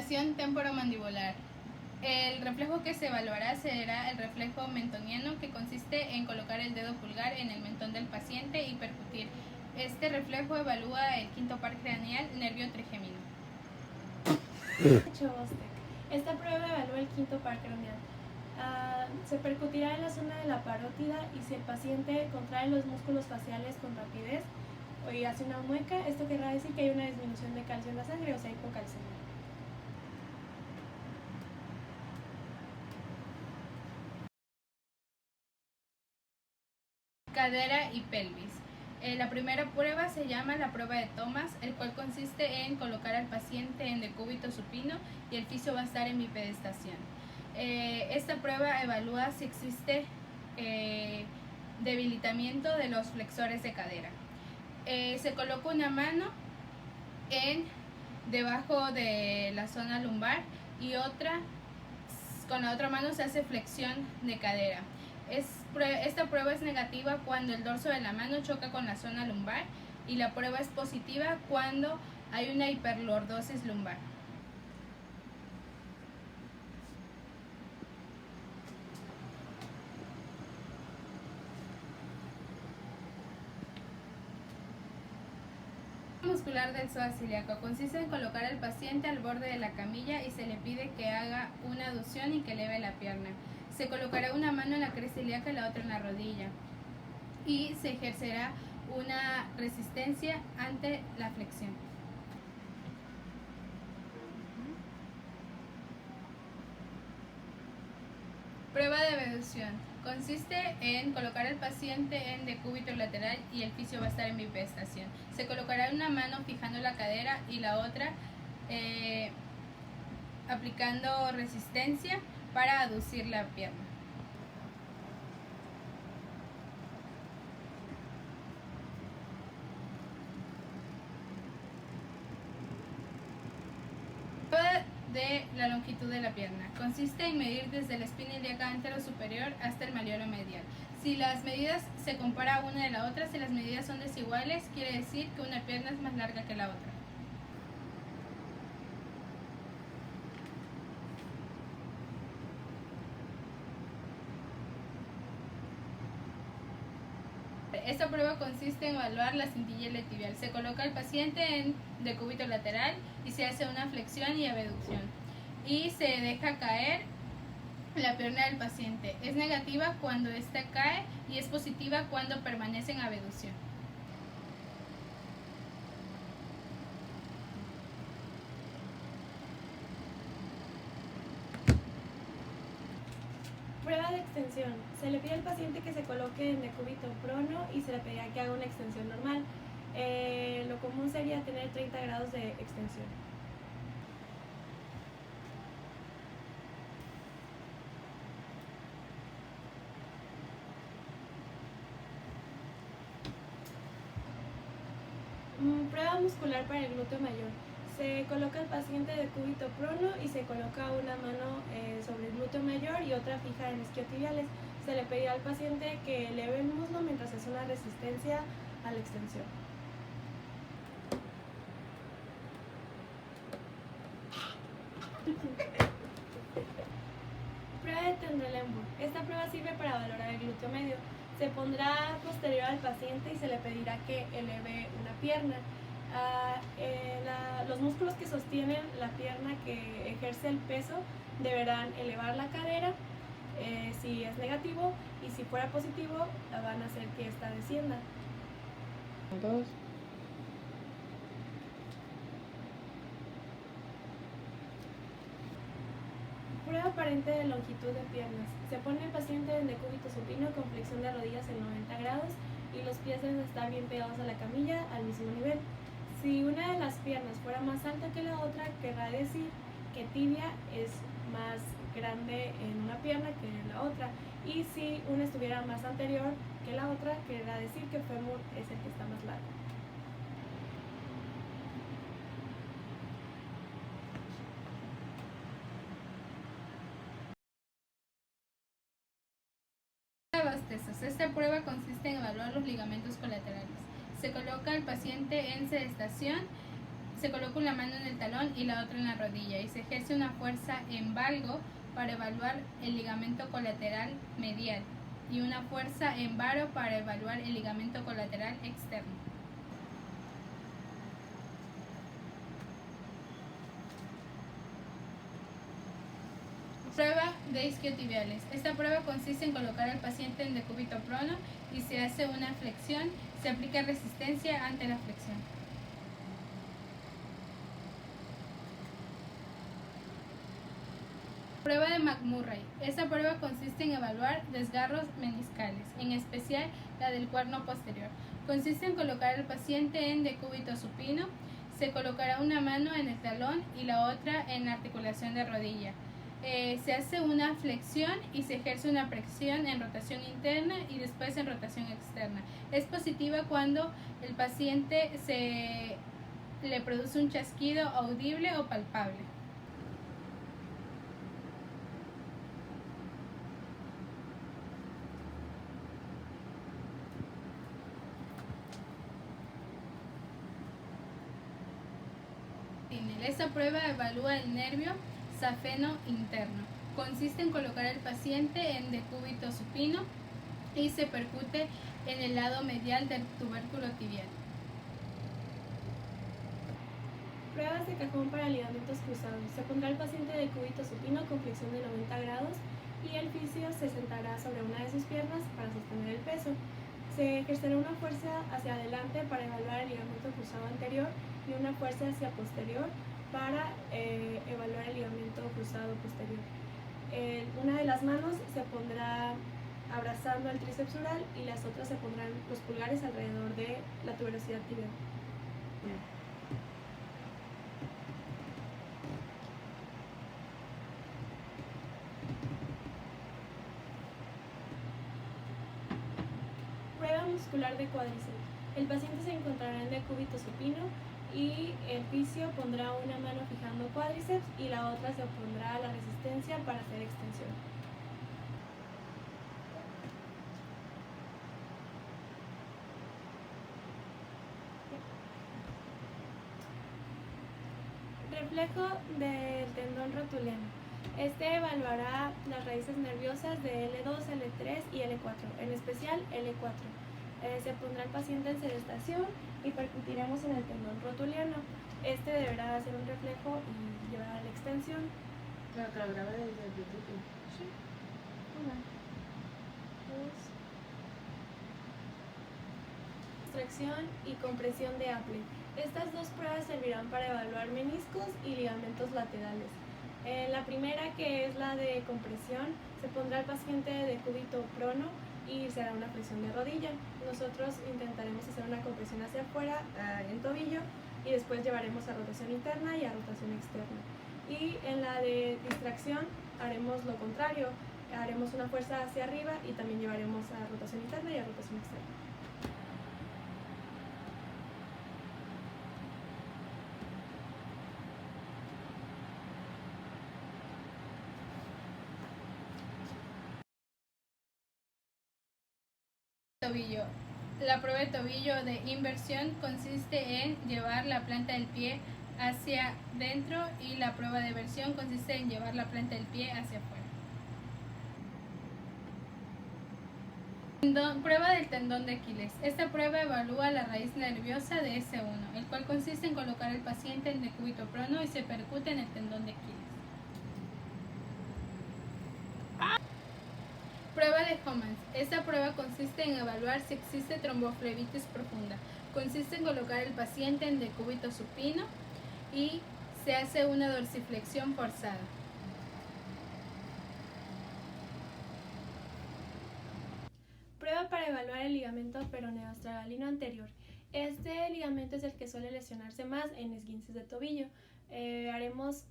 Estimulación temporomandibular. El reflejo que se evaluará será el reflejo mentoniano, que consiste en colocar el dedo pulgar en el mentón del paciente y percutir. Este reflejo evalúa el quinto par craneal, nervio trigémino. Esta prueba evalúa el quinto par craneal. Se percutirá en la zona de la parótida, y si el paciente contrae los músculos faciales con rapidez y hace una mueca, esto querrá decir que hay una disminución de calcio en la sangre, o sea, hipocalcemia. Cadera y pelvis. La primera prueba se llama la prueba de Thomas, el cual consiste en colocar al paciente en decúbito supino y el fisio va a estar en bipedestación. Esta prueba evalúa si existe debilitamiento de los flexores de cadera. Se coloca una mano debajo de la zona lumbar y con la otra mano se hace flexión de cadera. Esta prueba es negativa cuando el dorso de la mano choca con la zona lumbar, y la prueba es positiva cuando hay una hiperlordosis lumbar. Muscular del psoas ilíaco consiste en colocar al paciente al borde de la camilla y se le pide que haga una aducción y que eleve la pierna. Se colocará una mano en la cresta ilíaca y la otra en la rodilla, y se ejercerá una resistencia ante la flexión. Prueba de abducción. Consiste en colocar al paciente en decúbito lateral y el fisio va a estar en bipedestación. Se colocará una mano fijando la cadera y la otra aplicando resistencia para aducir la pierna. Prueba de la longitud de la pierna. Consiste en medir desde la espina ilíaca anterosuperior hasta el malleolo medial. Si las medidas se comparan una de la otra, si las medidas son desiguales, quiere decir que una pierna es más larga que la otra. Esta prueba consiste en evaluar la cintilla iliotibial. Se coloca al paciente en decúbito lateral y se hace una flexión y abducción, y se deja caer la pierna del paciente. Es negativa cuando ésta cae y es positiva cuando permanece en abducción. Prueba de extensión. Se le pide al paciente que se coloque en decúbito prono y se le pedirá que haga una extensión normal. Lo común sería tener 30 grados de extensión. Prueba muscular para el glúteo mayor. Se coloca al paciente de decúbito prono y se coloca una mano sobre el glúteo mayor y otra fija en isquiotibiales. Se le pedirá al paciente que eleve el muslo mientras hace una resistencia a la extensión. Prueba de Trendelenburg. Esta prueba sirve para valorar el glúteo medio. Se pondrá posterior al paciente y se le pedirá que eleve una pierna. Los músculos que sostienen la pierna que ejerce el peso deberán elevar la cadera si es negativo, y si fuera positivo van a hacer que ésta descienda. Prueba aparente de longitud de piernas. Se pone el paciente en decúbito supino con flexión de rodillas en 90 grados y los pies deben estar bien pegados a la camilla al mismo nivel. Si una de las piernas fuera más alta que la otra, querrá decir que tibia es más grande en una pierna que en la otra, y si una estuviera más anterior que la otra, querrá decir que fémur es el que está más largo. Esta prueba consiste en evaluar los ligamentos colaterales. Se coloca al paciente en sedestación, Se coloca una mano en el talón y la otra en la rodilla y se ejerce una fuerza en valgo para evaluar el ligamento colateral medial y una fuerza en varo para evaluar el ligamento colateral externo. Prueba de isquiotibiales. Esta prueba consiste en colocar al paciente en decúbito prono y se hace una flexión, se aplica resistencia ante la flexión. Prueba de McMurray. Esta prueba consiste en evaluar desgarros meniscales, en especial la del cuerno posterior. Consiste en colocar al paciente en decúbito supino. Se colocará una mano en el talón y la otra en la articulación de rodilla. Se hace una flexión y se ejerce una presión en rotación interna y después en rotación externa. Es positiva cuando el paciente le produce un chasquido audible o palpable. Esta prueba evalúa el nervio safeno interno. Consiste en colocar al paciente en decúbito supino y se percute en el lado medial del tubérculo tibial. Pruebas de cajón para ligamentos cruzados. Se pondrá al paciente de decúbito supino con flexión de 90 grados y el fisio se sentará sobre una de sus piernas para sostener el peso. Se ejercerá una fuerza hacia adelante para evaluar el ligamento cruzado anterior y una fuerza hacia posterior para evaluar el ligamento cruzado posterior. Una de las manos se pondrá abrazando el tríceps oral y las otras se pondrán los pulgares alrededor de la tuberosidad tibial. Prueba muscular de cuádriceps. El paciente se encontrará en decúbito supino y el fisio pondrá una mano fijando cuádriceps y la otra se opondrá a la resistencia para hacer extensión. Reflejo del tendón rotuliano. Este evaluará las raíces nerviosas de L2, L3 y L4, en especial L4. Se pondrá el paciente en sedestación y percutiremos en el tendón rotuliano. Este deberá hacer un reflejo y llevar a la extensión. Pero que lo grabe desde el principio. Sí. Una, dos. Extracción y compresión de Aple. Estas dos pruebas servirán para evaluar meniscos y ligamentos laterales. La primera, que es la de compresión, se pondrá al paciente de decúbito prono y se hará una flexión de rodilla. Nosotros intentaremos hacer una compresión hacia afuera en tobillo y después llevaremos a rotación interna y a rotación externa. Y en la de distracción haremos lo contrario, haremos una fuerza hacia arriba y también llevaremos a rotación interna y a rotación externa. Tobillo. La prueba de tobillo de inversión consiste en llevar la planta del pie hacia dentro y la prueba de versión consiste en llevar la planta del pie hacia afuera. Prueba del tendón de Aquiles. Esta prueba evalúa la raíz nerviosa de S1, el cual consiste en colocar al paciente en decúbito prono y se percute en el tendón de Aquiles. Prueba de Homans. Esta prueba consiste en evaluar si existe tromboflebitis profunda. Consiste en colocar al paciente en decúbito supino y se hace una dorsiflexión forzada. Prueba para evaluar el ligamento peroneoastragalino anterior. Este ligamento es el que suele lesionarse más en esguinces de tobillo. Haremos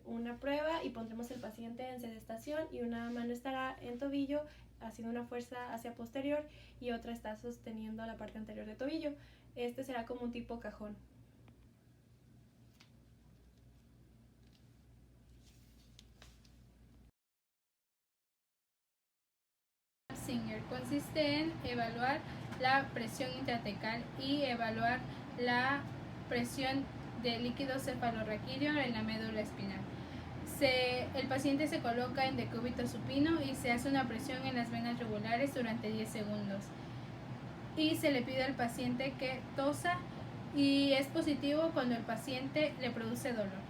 una prueba y pondremos el paciente en sedestación y una mano estará en tobillo haciendo una fuerza hacia posterior y otra está sosteniendo la parte anterior de tobillo. Este será como un tipo cajón. Singer consiste en evaluar la presión intratecal y evaluar la presión de líquido cefalorraquídeo en la médula espinal. El paciente se coloca en decúbito supino y se hace una presión en las venas yugulares durante 10 segundos. Y se le pide al paciente que tosa y es positivo cuando el paciente le produce dolor.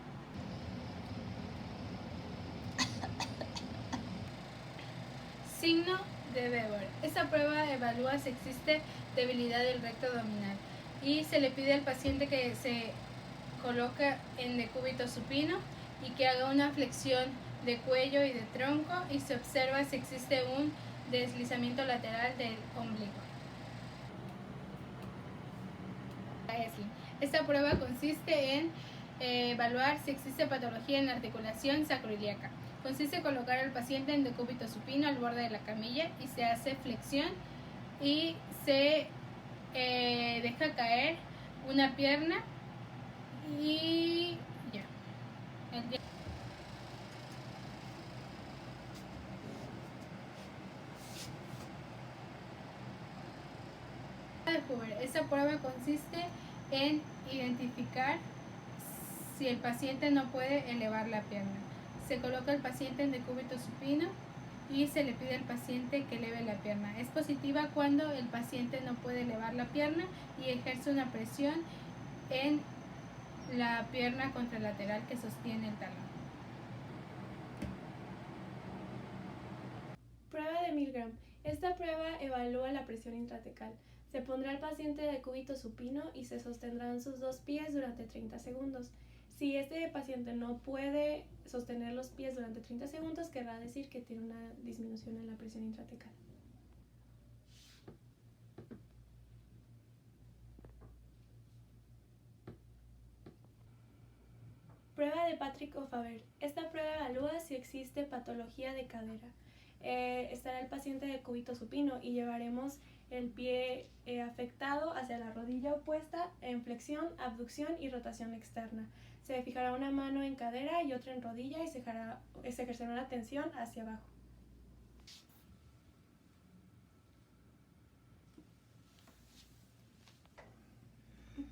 Signo de Weber. Esta prueba evalúa si existe debilidad del recto abdominal y se le pide al paciente que se coloque en decúbito supino y que haga una flexión de cuello y de tronco y se observa si existe un deslizamiento lateral del ombligo. Esta prueba consiste en evaluar si existe patología en la articulación sacroiliaca. Consiste en colocar al paciente en decúbito supino al borde de la camilla y se hace flexión y se deja caer una pierna y ya. Esta prueba consiste en identificar si el paciente no puede elevar la pierna. Se coloca al paciente en decúbito supino y se le pide al paciente que eleve la pierna. Es positiva cuando el paciente no puede elevar la pierna y ejerce una presión en la pierna contralateral que sostiene el talón. Prueba de Milgram. Esta prueba evalúa la presión intratecal. Se pondrá al paciente de decúbito supino y se sostendrán sus dos pies durante 30 segundos. Si este paciente no puede sostener los pies durante 30 segundos, querrá decir que tiene una disminución en la presión intratecal. Prueba de Patrick o Faber. Esta prueba evalúa si existe patología de cadera. Estará el paciente de decúbito supino y llevaremos el pie afectado hacia la rodilla opuesta en flexión, abducción y rotación externa. Se fijará una mano en cadera y otra en rodilla y se ejercerá una tensión hacia abajo.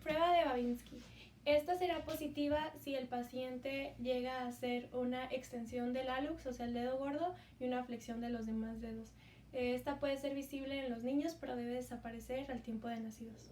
Prueba de Babinski. Esta será positiva si el paciente llega a hacer una extensión del hallux, o sea, el dedo gordo, y una flexión de los demás dedos. Esta puede ser visible en los niños, pero debe desaparecer al tiempo de nacidos.